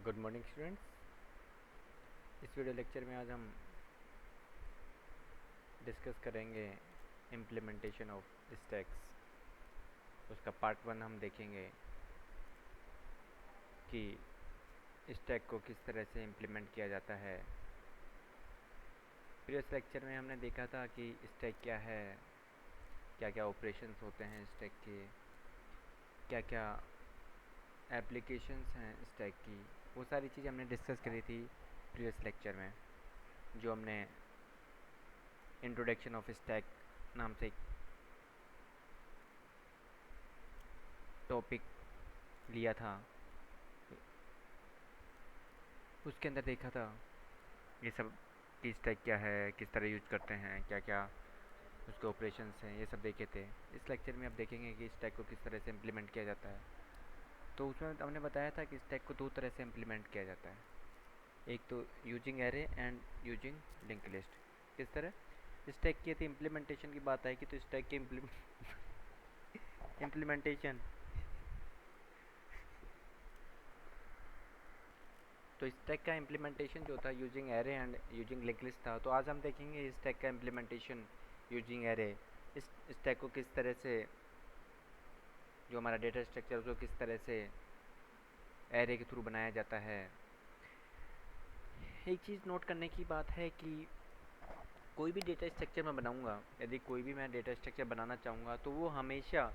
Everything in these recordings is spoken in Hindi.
Good morning students. इस वीडियो लेक्चर में आज हम डिस्कस करेंगे इम्प्लीमेंटेशन ऑफ स्टैक्स। उसका पार्ट 1 हम देखेंगे कि स्टैक को किस तरह से इम्प्लीमेंट किया जाता है। प्रीवियस लेक्चर में हमने देखा था कि स्टैक क्या है, क्या क्या ऑपरेशंस होते हैं स्टैक के, क्या क्या एप्लीकेशंस हैं स्टैक की। वो सारी चीज़ हमने डिस्कस करी थी प्रीवियस लेक्चर में, जो हमने इंट्रोडक्शन ऑफ स्टैक नाम से टॉपिक लिया था। उसके अंदर देखा था ये सब कि स्टैक क्या है, किस तरह यूज करते हैं, क्या क्या उसके ऑपरेशंस हैं, ये सब देखे थे। इस लेक्चर में अब देखेंगे कि स्टैक को किस तरह से इम्प्लीमेंट किया जाता है। तो उसमें हमने बताया था कि स्टैक को दो तरह से इम्प्लीमेंट किया जाता है, एक तो using array and using link list. किस तरह स्टैक की थी इम्प्लीमेंटेशन की बात आएगी तो स्टैक की इम्प्लीमेंटेशन तो स्टैक का इम्प्लीमेंटेशन जो था using array and using link list था। तो आज हम देखेंगे स्टैक का इम्प्लीमेंटेशन यूजिंग एरे। इस स्टैक को किस तरह से, जो हमारा डेटा स्ट्रक्चर उसको किस तरह से एरे के थ्रू बनाया जाता है। एक चीज़ नोट करने की बात है कि कोई भी डेटा स्ट्रक्चर मैं बनाऊंगा, यदि कोई भी मैं डेटा स्ट्रक्चर बनाना चाहूँगा तो वो हमेशा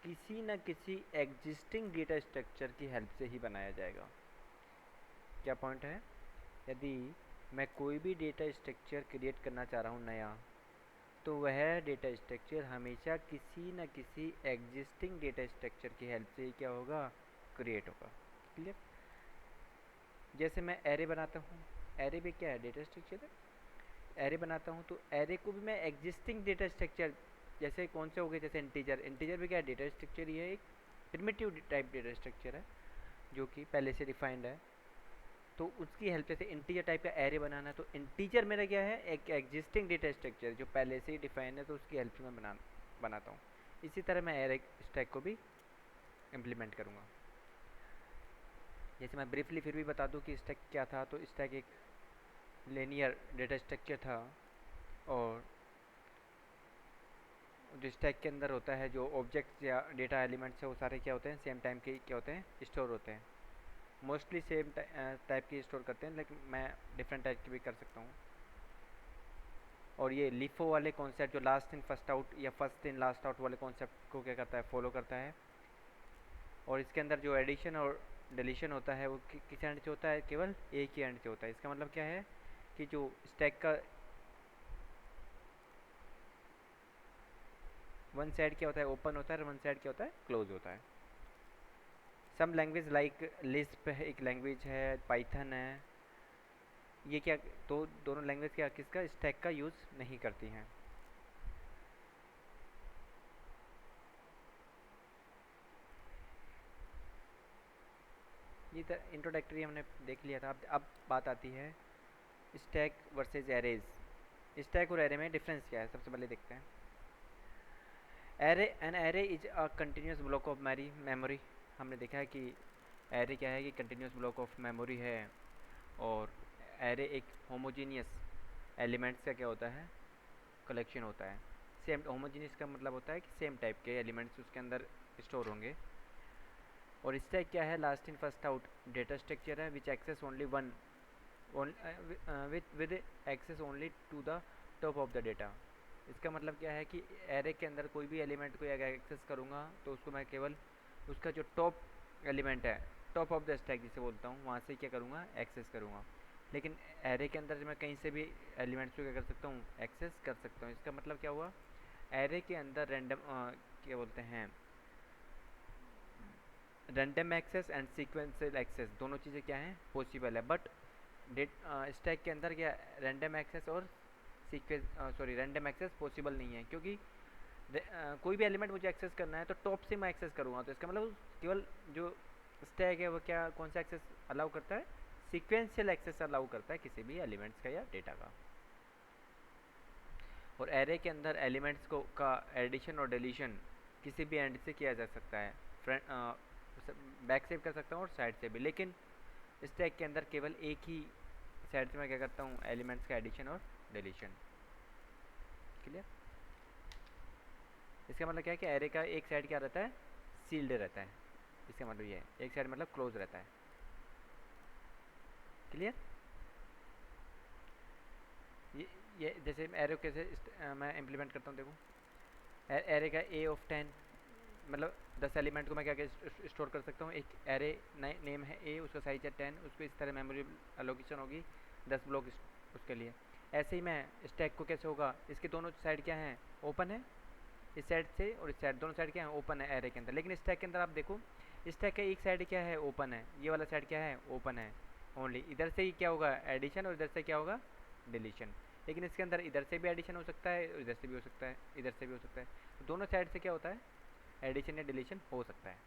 किसी न किसी एग्जिस्टिंग डेटा स्ट्रक्चर की हेल्प से ही बनाया जाएगा। क्या पॉइंट है? यदि मैं कोई भी डेटा स्ट्रक्चर क्रिएट करना चाह रहा हूँ नया, तो वह डेटा स्ट्रक्चर हमेशा किसी न किसी एग्जिस्टिंग डेटा स्ट्रक्चर की हेल्प से ही क्या होगा, क्रिएट होगा। क्लियर? जैसे मैं एरे बनाता हूँ, एरे भी क्या है, डेटा स्ट्रक्चर है। एरे बनाता हूँ तो एरे को भी मैं एग्जिस्टिंग डेटा स्ट्रक्चर, जैसे कौन से हो गए, जैसे इंटीजर, इंटीजर भी क्या है, डेटा स्ट्रक्चर ही है, एक प्रिमिटिव टाइप डेटा स्ट्रक्चर है जो कि पहले से डिफाइंड है। तो उसकी हेल्प से इंटीजर टाइप का एरे बनाना है, तो इंटीजर मेरा क्या है, एक एग्जिस्टिंग डेटा स्ट्रक्चर जो पहले से ही डिफाइन है, तो उसकी हेल्प से मैं बनाता हूँ। इसी तरह मैं एरे स्टैक को भी इम्प्लीमेंट करूँगा। जैसे मैं ब्रीफली फिर भी बता दूँ कि स्टैक क्या था। तो स्टैक एक लिनियर डेटा स्ट्रक्चर था, और जो स्टैक के अंदर होता है, जो ऑब्जेक्ट्स या डेटा एलिमेंट्स है, वो सारे क्या होते हैं, सेम टाइम के क्या होते हैं, स्टोर होते हैं। मोस्टली सेम टाइप की स्टोर करते हैं, लेकिन मैं डिफरेंट टाइप की भी कर सकता हूँ। और ये लिफो वाले कॉन्सेप्ट, जो लास्ट इन फर्स्ट आउट या फर्स्ट इन लास्ट आउट वाले कॉन्सेप्ट को क्या करता है, फॉलो करता है। और इसके अंदर जो एडिशन और डिलीशन होता है वो किस एंड से होता है, केवल एक ही एंड से होता है। इसका मतलब क्या है कि जो स्टैक का वन साइड क्या होता है, ओपन होता है, और वन साइड क्या होता है, क्लोज होता है। सम लैंग्वेज लाइक लिस्प एक लैंग्वेज है, पाइथन है, ये क्या, तो दोनों लैंग्वेज क्या किसका, स्टैक का यूज़ नहीं करती हैं। ये तो इंट्रोडक्टरी हमने देख लिया था। अब बात आती है स्टैक वर्सेस एरेज। स्टैक और एरे में डिफरेंस क्या है, सबसे पहले देखते हैं। Array, an array is a continuous block of memory. हमने देखा है कि एरे क्या है, कि कंटिन्यूस ब्लॉक ऑफ मेमोरी है। और एरे एक होमोजीनियस एलिमेंट्स का क्या होता है, कलेक्शन होता है। सेम होमोजीनियस का मतलब होता है कि सेम टाइप के एलिमेंट्स उसके अंदर स्टोर होंगे। और स्टैक क्या है, last in first out data structure है, which access only one with access only to the top of the data. इसका मतलब क्या है कि एरे के अंदर कोई भी एलिमेंट को अगर एक्सेस करूँगा तो उसको मैं केवल उसका जो टॉप एलिमेंट है, टॉप ऑफ द स्टैक जिसे बोलता हूँ, वहाँ से क्या करूँगा, एक्सेस करूँगा। लेकिन एरे के अंदर मैं कहीं से भी एलिमेंट्स को क्या कर सकता हूँ, एक्सेस कर सकता हूँ। इसका मतलब क्या हुआ, एरे के अंदर रैंडम क्या बोलते हैं, random access and sequential access, दोनों चीज़ें क्या हैं, पॉसिबल है। बट डेट स्टैक के अंदर क्या, रैंडम एक्सेस और रैंडम एक्सेस पॉसिबल नहीं है, क्योंकि कोई भी एलिमेंट मुझे एक्सेस करना है तो टॉप से मैं एक्सेस करूँगा। तो इसका मतलब केवल जो स्टैक है वो क्या, कौन सा एक्सेस अलाउ करता है, सीक्वेंशियल एक्सेस अलाउ करता है किसी भी एलिमेंट्स का या डेटा का। और एरे के अंदर एलिमेंट्स को का एडिशन और डिलीशन किसी भी एंड से किया जा सकता है, फ्रंट बैक से भी कर सकता हूँ और साइड से भी। लेकिन स्टैक के अंदर केवल एक ही साइड से मैं क्या करता हूँ, एलिमेंट्स का एडिशन और डिलीशन। क्लियर? इसका मतलब क्या है कि एरे का एक साइड क्या रहता है, सील्ड रहता है। इसका मतलब ये है, एक साइड मतलब क्लोज रहता है। क्लियर? ये जैसे एरे कैसे मैं इम्प्लीमेंट करता हूँ, देखो एरे का ए ऑफ 10, मतलब 10 एलिमेंट को मैं क्या क्या स्टोर कर सकता हूँ। एक एरे नेम है ए, उसका साइज है 10, उसको इस तरह मेमोरी एलोकेशन होगी 10 ब्लॉक उसके लिए। ऐसे ही मैं स्टैक को कैसे होगा, इसके दोनों साइड क्या हैं, ओपन है, इस साइड से और इस साइड दोनों साइड क्या है, ओपन है एरे के अंदर। लेकिन स्टैक के अंदर आप देखो, स्टैक का एक साइड क्या है, ओपन है, ये वाला साइड क्या है, ओपन है ओनली। इधर से ही क्या होगा, एडिशन, और इधर से क्या होगा, डिलीशन। लेकिन इसके अंदर इधर से भी एडिशन हो सकता है और इधर से भी हो सकता है, इधर से भी हो सकता है। तो दोनों साइड से क्या होता है, एडिशन या डिलीशन हो सकता है।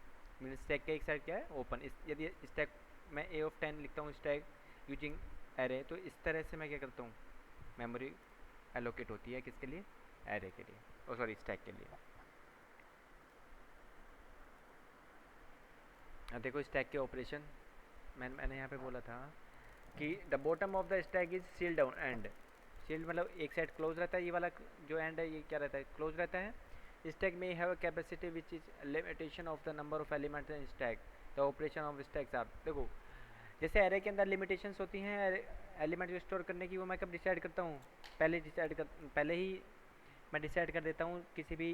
मीन स्टैक का एक साइड क्या है, ओपन। इस यदि स्टैक मैं ए ऑफ 10 लिखता हूँ स्टैक यूजिंग एरे, तो इस तरह से मैं क्या करता हूँ, मेमोरी एलोकेट होती है किसके लिए, एरे के लिए, ओ सॉरी स्टैक के लिए। अब देखो स्टैक के ऑपरेशन, मैंने यहाँ पे बोला था कि the bottom of the stack is sealed down end. Sealed मतलब एक साइड क्लोज रहता है, ये वाला जो एंड है ये क्या रहता है, क्लोज रहता है। स्टैक में have a capacity which is limitation of the number of elements in stack, the operation of stacks are. देखो जैसे एरे के अंदर लिमिटेशंस होती हैं एलिमेंट को स्टोर करने की, वो मैं कब डिसाइड करता हूँ, पहले ही मैं डिसाइड कर देता हूँ किसी भी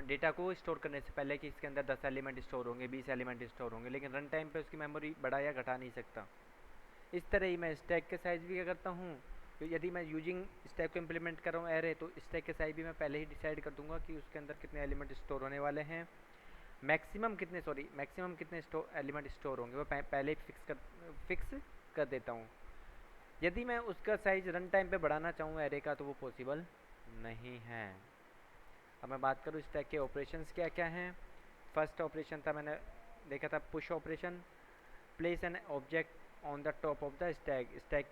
डेटा को स्टोर करने से पहले कि इसके अंदर 10 एलिमेंट स्टोर होंगे, 20 एलिमेंट स्टोर होंगे। लेकिन रन टाइम पे उसकी मेमोरी बढ़ा या घटा नहीं सकता। इस तरह ही मैं स्टैक के साइज़ भी क्या करता हूँ, तो यदि मैं यूजिंग स्टैक को इम्प्लीमेंट कर रहा हूँ एरे, तो स्टैक के साइज भी मैं पहले ही डिसाइड कर दूंगा कि उसके अंदर कितने एलिमेंट स्टोर होने वाले हैं, मैक्सिमम कितने एलिमेंट स्टोर होंगे वो पहले ही फिक्स कर देता हूँ। यदि मैं उसका साइज़ रन टाइम पे बढ़ाना चाहूँ एरे का, तो वो पॉसिबल नहीं है। अब मैं बात करूँ स्टैक के ऑपरेशंस क्या क्या हैं। फर्स्ट ऑपरेशन था, मैंने देखा था push operation. Place an object on the top of the stack, stack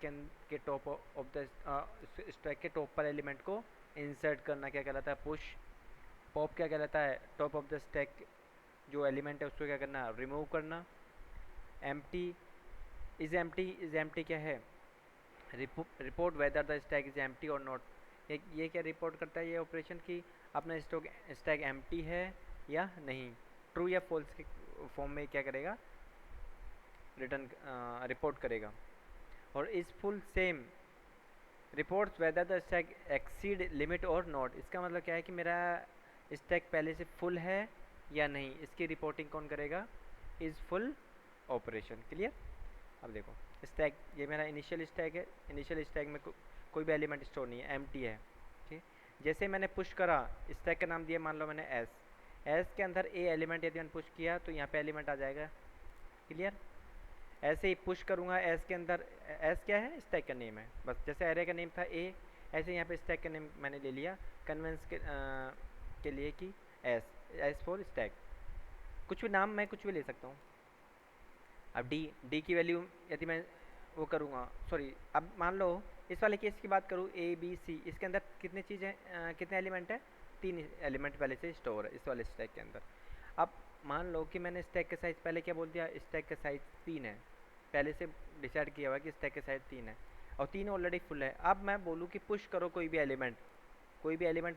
के टॉप ऑफ द स्टैक के टॉप पर एलिमेंट को इंसर्ट करना क्या कहलाता है, पुश। पॉप क्या कहलाता है, टॉप ऑफ द स्टैक जो एलिमेंट है उसको क्या करना, रिमूव करना। एम्प्टी इज एम्प्टी क्या है, report whether the stack is empty और नॉट। ये क्या रिपोर्ट करता है ये ऑपरेशन कि अपना स्टैक एम्प्टी है या नहीं, ट्रू या फॉल्स के फॉर्म में क्या करेगा, रिटर्न रिपोर्ट करेगा। और is full same reports whether the stack exceed limit और नॉट। इसका मतलब क्या है कि मेरा स्टैक पहले से फुल है या नहीं, इसकी रिपोर्टिंग कौन करेगा, इज़ फुल ऑपरेशन। क्लियर? अब देखो स्टैक, ये मेरा इनिशियल स्टैक है, इनिशियल स्टैक में कोई भी एलिमेंट स्टोर नहीं है, एम्प्टी है। ठीक, जैसे मैंने पुश करा, स्टैक का नाम दिया मान लो मैंने एस के अंदर ए एलिमेंट यदि मैंने पुश किया तो यहाँ पे एलिमेंट आ जाएगा। क्लियर? ऐसे ही पुश करूँगा एस के अंदर, एस क्या है, स्टैक का नेम है, बस जैसे एरे का नेम था ए, ऐसे यहाँ पे स्टैक का नेम मैंने ले लिया कन्वेंस के लिए कि एस फॉर स्टैक। कुछ भी नाम मैं कुछ भी ले सकता हूँ। अब डी की वैल्यू यदि मैं वो करूँगा, सॉरी अब मान लो इस वाले केस की बात करूँ, ए बी सी, इसके अंदर कितने चीज़ें कितने एलिमेंट है, 3 एलिमेंट पहले से स्टोर है इस वाले स्टैक के अंदर। अब मान लो कि मैंने स्टैक का साइज़ पहले क्या बोल दिया, स्टैक का साइज़ 3 है, पहले से डिसाइड किया हुआ कि स्टैक का साइज़ 3 है और 3 ऑलरेडी फुल है। अब मैं बोलूँ कि पुश करो कोई भी एलिमेंट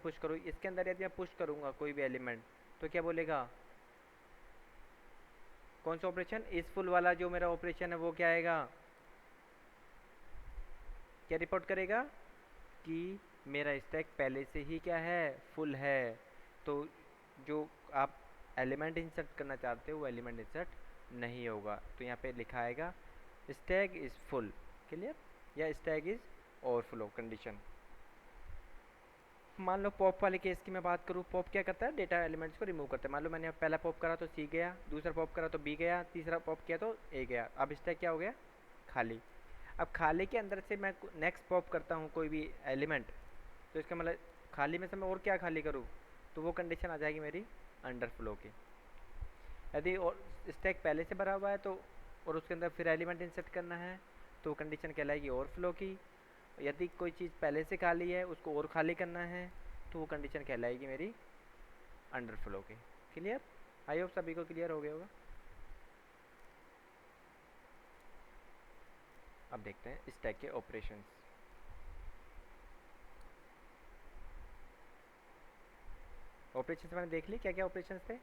पुश करो, इसके अंदर यदि मैं पुश करूँगा कोई भी एलिमेंट तो क्या बोलेगा, कौन सा ऑपरेशन, इस फुल वाला जो मेरा ऑपरेशन है वो क्या आएगा, क्या रिपोर्ट करेगा कि मेरा स्टैक पहले से ही क्या है, फुल है। तो जो आप एलिमेंट इंसर्ट करना चाहते हो वो एलिमेंट इंसर्ट नहीं होगा, तो यहाँ पे लिखा आएगा स्टैक इज़ फुल। क्लियर? या स्टैक इज़ ओवरफ्लो कंडीशन। मान लो पॉप वाले केस की मैं बात करूँ, पॉप क्या करता है, डेटा एलिमेंट्स को रिमूव करता है। मान लो मैंने पहला पॉप करा तो सी गया, दूसरा पॉप करा तो बी गया, तीसरा पॉप किया तो ए गया। अब स्टैक क्या हो गया, खाली। अब खाली के अंदर से मैं नेक्स्ट पॉप करता हूँ कोई भी एलिमेंट, तो इसका मतलब खाली में से मैं और क्या खाली करूँ, तो वो कंडीशन आ जाएगी मेरी अंडरफ्लो की। यदि और स्टैक पहले से भरा हुआ है तो और उसके अंदर फिर एलिमेंट इंसर्ट करना है तो कंडीशन कहलाएगी ओवरफ्लो की। यदि कोई चीज़ पहले से खाली है उसको और खाली करना है तो वो कंडीशन कहलाएगी मेरी अंडरफ्लो की। क्लियर? आई होप सभी को क्लियर हो गया होगा। अब देखते हैं स्टैक के ऑपरेशंस। ऑपरेशंस मैंने देख ली क्या क्या ऑपरेशंस थे।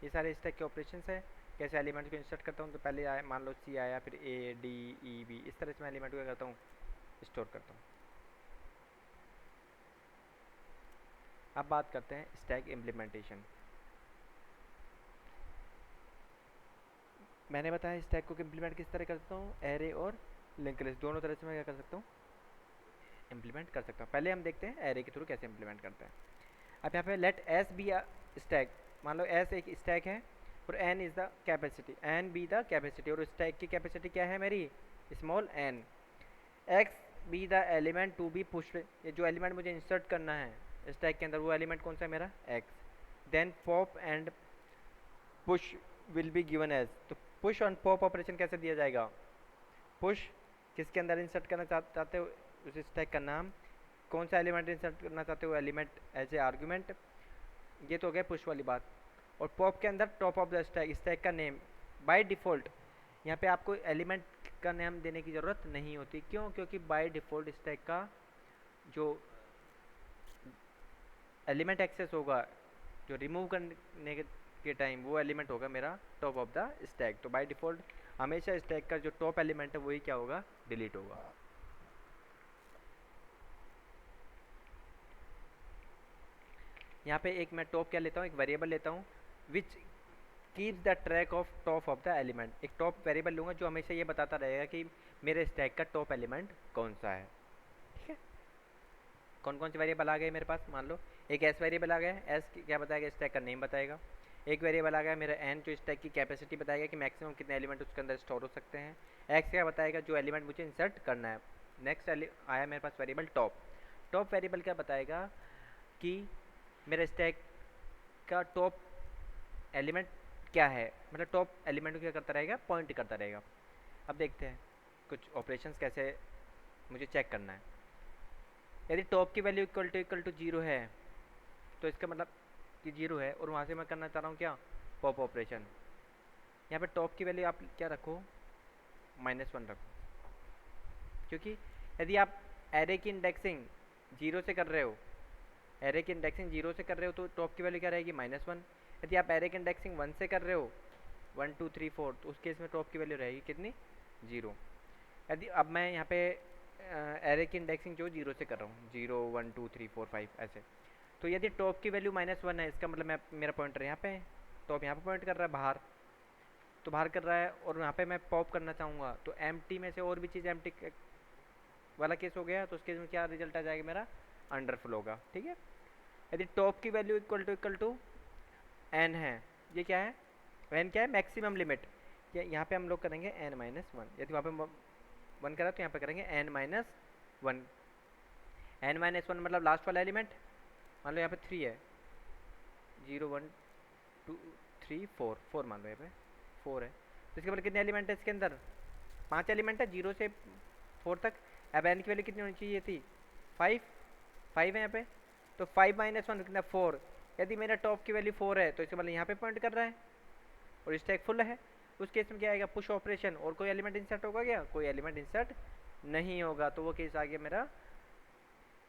ये सारे स्टैक के ऑपरेशंस है। कैसे एलिमेंट को इंसर्ट करता हूँ, तो पहले आया मान लो सी आया, फिर ए डी ई बी, इस तरह से मैं एलिमेंट को क्या करता हूँ, स्टोर करता हूँ। अब बात करते हैं स्टैक इम्प्लीमेंटेशन। मैंने बताया स्टैक को इम्प्लीमेंट किस तरह करता हूँ, एरे और लिंक लिस्ट दोनों तरह से मैं क्या कर सकता हूँ, इम्प्लीमेंट कर सकता हूँ। पहले हम देखते हैं एरे के थ्रू कैसे इम्प्लीमेंट करते हैं। अब यहाँ पे लेट एस बी स्टैक, मान लो एस एक स्टैक है और n is the capacity, n be the capacity, और स्टैक की कैपेसिटी क्या है मेरी, small n. X be the element to be push, ये जो एलिमेंट मुझे इंसर्ट करना है स्टैक के अंदर, वो एलिमेंट कौन सा है मेरा, x. Then pop and push will be given as, तो पुश और पॉप ऑपरेशन कैसे दिया जाएगा, पुश किसके अंदर इंसर्ट करना चाहते हो उस स्टैक का नाम, कौन सा एलिमेंट इंसर्ट करना चाहते हो एलिमेंट एज ए आर्गूमेंट, ये तो हो गया पुश वाली बात। और पॉप के अंदर top of the stack, stack का नेम। बाय डिफ़ॉल्ट यहाँ पे आपको एलिमेंट का नाम देने की ज़रूरत नहीं होती, क्यों, क्योंकि बाय डिफ़ॉल्ट स्टैक का जो एलिमेंट एक्सेस होगा, जो रिमूव करने के टाइम, वो एलिमेंट होगा मेरा टॉप ऑफ द स्टैक। तो बाय डिफ़ॉल्ट हमेशा स्टैक का जो टॉप एलिमेंट है वही क्या होगा, डिलीट होगा। यहाँ पे एक मैं टॉप क्या लेता हूँ, एक वेरिएबल लेता हूँ which keeps the track of top of the element. एक टॉप वेरिएबल लूँगा जो हमेशा ये बताता रहेगा कि मेरे स्टैक का टॉप एलिमेंट कौन सा है। ठीक है, कौन कौन से वेरिएबल आ गए मेरे पास, मान लो एक एस वेरिएबल आ गया, एस क्या बताएगा, स्टैक का नेम बताएगा। एक वेरिएबल आ गया मेरा एन, जो स्टैक की कैपेसिटी बताएगा कि मैक्सिमम कितने एलिमेंट उसके अंदर स्टोर हो सकते हैं। एक्स क्या बताएगा, जो एलिमेंट मुझे इंसर्ट करना है। नेक्स्ट आया मेरे पास वेरिएबल टॉप। टॉप वेरिएबल क्या बताएगा कि मेरे स्टैक का टॉप एलिमेंट क्या है, मतलब टॉप एलिमेंट को क्या करता रहेगा, पॉइंट करता रहेगा। अब देखते हैं कुछ ऑपरेशंस कैसे मुझे चेक करना है। यदि टॉप की वैल्यू इक्वल टू जीरो है, तो इसका मतलब कि जीरो है, और वहाँ से मैं करना चाह रहा हूँ क्या, पॉप ऑपरेशन। यहाँ पे टॉप की वैल्यू आप क्या रखो, -1 रखो, क्योंकि यदि आप एरे की इंडेक्सिंग जीरो से कर रहे हो, एरे की इंडेक्सिंग जीरो से कर रहे हो, तो टॉप की वैल्यू क्या रहेगी, -1। यदि आप एरे की इंडेक्सिंग 1 से कर रहे हो, 1 2 3 4, तो उस केस में टॉप की वैल्यू रहेगी कितनी, 0। यदि अब मैं यहाँ पे एरे की इंडेक्सिंग जो जीरो से कर रहा हूँ, 0 1 2 3 4 5 ऐसे, तो यदि टॉप की वैल्यू -1 है, इसका मतलब मैं मेरा पॉइंटर यहाँ पे है, टॉप यहाँ पे पॉइंट कर रहा है बाहर, तो बाहर कर रहा है, और यहाँ पे मैं पॉप करना चाहूँगा, तो एम्प्टी में से और भी चीज़ एम्प्टी वाला केस हो गया, तो उस केस में क्या रिजल्ट आ जाएगा मेरा, अंडरफुल होगा। ठीक है, यदि टॉप की वैल्यू इक्वल टू एन है, ये क्या है, एन क्या है, मैक्सिमम लिमिट, यहाँ पे हम लोग करेंगे n-1। यदि वहाँ पे 1 करा तो यहाँ पे करेंगे n-1। n-1 मतलब लास्ट वाला एलिमेंट, मान लो यहाँ पे 3 है, 0 1 2 3 4 4 मान लो यहाँ पे 4 है, तो इसके बाद कितने एलिमेंट है इसके अंदर, 5 एलिमेंट है 0 से 4 तक। अब एन की वैल्यू कितनी होनी चाहिए थी, 5 है यहाँ पे, तो 5-1 कितना, 4। यदि मेरा टॉप की वैल्यू 4 है, तो इसके मतलब यहाँ पे पॉइंट कर रहा है, और स्टैक फुल है, उस केस में क्या आएगा, पुश ऑपरेशन, और कोई एलिमेंट इंसर्ट होगा क्या, कोई एलिमेंट इंसर्ट नहीं होगा, तो वो केस आ गया मेरा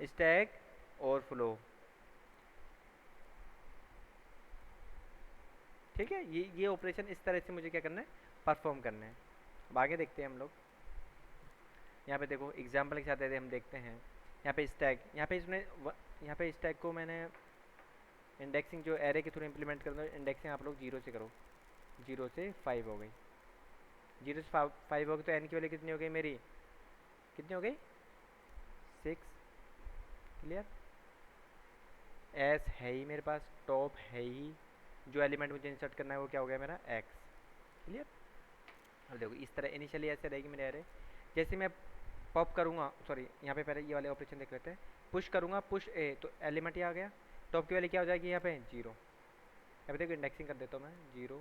स्टैक ओवरफ्लो। ठीक है, ये ऑपरेशन इस तरह से मुझे क्या करना है, परफॉर्म करना है। अब आगे देखते हैं हम लोग, यहाँ पे देखो एग्जाम्पल के साथ हम देखते हैं। यहाँ पे स्टैक, यहाँ पे स्टैक को मैंने इंडेक्सिंग जो एरे के थ्रू इम्प्लीमेंट कर दो, इंडेक्सिंग आप लोग 0 से करो, 0 से 5 हो गई, 0 से 5 हो गई, तो एन की वैल्यू कितनी हो गई मेरी, कितनी हो गई, 6। क्लियर, एस है ही मेरे पास, टॉप है ही, जो एलिमेंट मुझे इंसर्ट करना है वो क्या हो गया मेरा, एक्स। क्लियर, अब देखो इस तरह इनिशियली ऐसे रहेगी मेरे एरे। जैसे मैं पॉप करूँगा, सॉरी यहाँ पे पहले ये वाले ऑपरेशन देख लेते हैं, पुश करूँगा, पुश ए, तो एलिमेंट ही आ गया, टॉप की वैल्यू क्या हो जाएगी यहाँ पे, 0। यहाँ पे देखो इंडेक्सिंग कर देता हूँ मैं, 0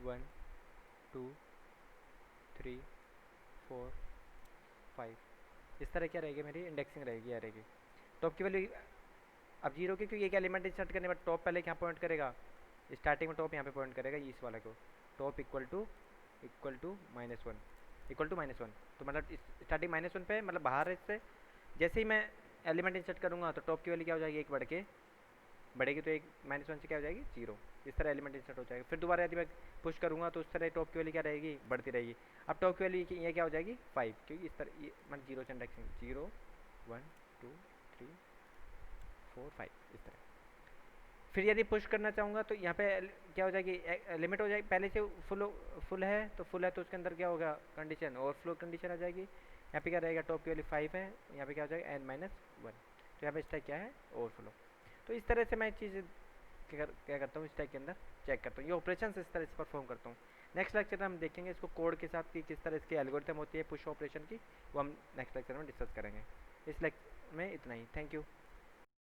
1 2 3 4 5, इस तरह क्या रहेगी मेरी इंडेक्सिंग रहेगी एरे की। टॉप की वैल्यू अब 0 की, क्योंकि एक एलिमेंट इंसर्ट करने के बाद टॉप पहले क्या पॉइंट करेगा, स्टार्टिंग में टॉप यहाँ पे पॉइंट करेगा, इस वाले को, top equal to -1। Equal to -1। तो मतलब स्टार्टिंग -1 पे मतलब बाहर है इससे, जैसे ही मैं एलिमेंट इंसर्ट करूँगा तो टॉप की वैल्यू क्या हो जाएगी, एक बढ़ के बढ़ेगी, तो एक -1 से क्या हो जाएगी 0। इस तरह एलिमेंट इंसर्ट हो जाएगा। फिर दोबारा यदि मैं पुश करूँगा तो उस तरह टॉप की वैल्यू क्या रहेगी, बढ़ती रहेगी। अब टॉप की वैल्यू ये क्या हो जाएगी 5, क्योंकि इस तरह ये मतलब 0 से इंडेक्सिंग 0 1 2 3 4 5 इस तरह। फिर यदि पुश करना चाहूँगा तो यहाँ पे क्या हो जाएगी, लिमिट हो जाएगी, पहले से फुल है तो उसके अंदर क्या होगा, कंडीशन ओवरफ्लो कंडीशन आ जाएगी। यहाँ पे क्या रहेगा, टॉप की वैल्यू 5 है, यहाँ पे क्या हो जाएगा n-1। तो यहाँ पे स्टैक क्या है, ओवरफ्लो। तो इस तरह से मैं चीज़ क्या करता हूँ, स्टैक के अंदर चेक करता हूँ, ये ऑपरेशन इस तरह से परफॉर्म करता हूँ। नेक्स्ट लेक्चर में हम देखेंगे इसको कोड के साथ कि किस तरह इसकी एल्गोरिथम होती है पुश ऑपरेशन की, वो हम नेक्स्ट लेक्चर में डिस्कस करेंगे। इस लेक्चर में इतना ही, थैंक यू।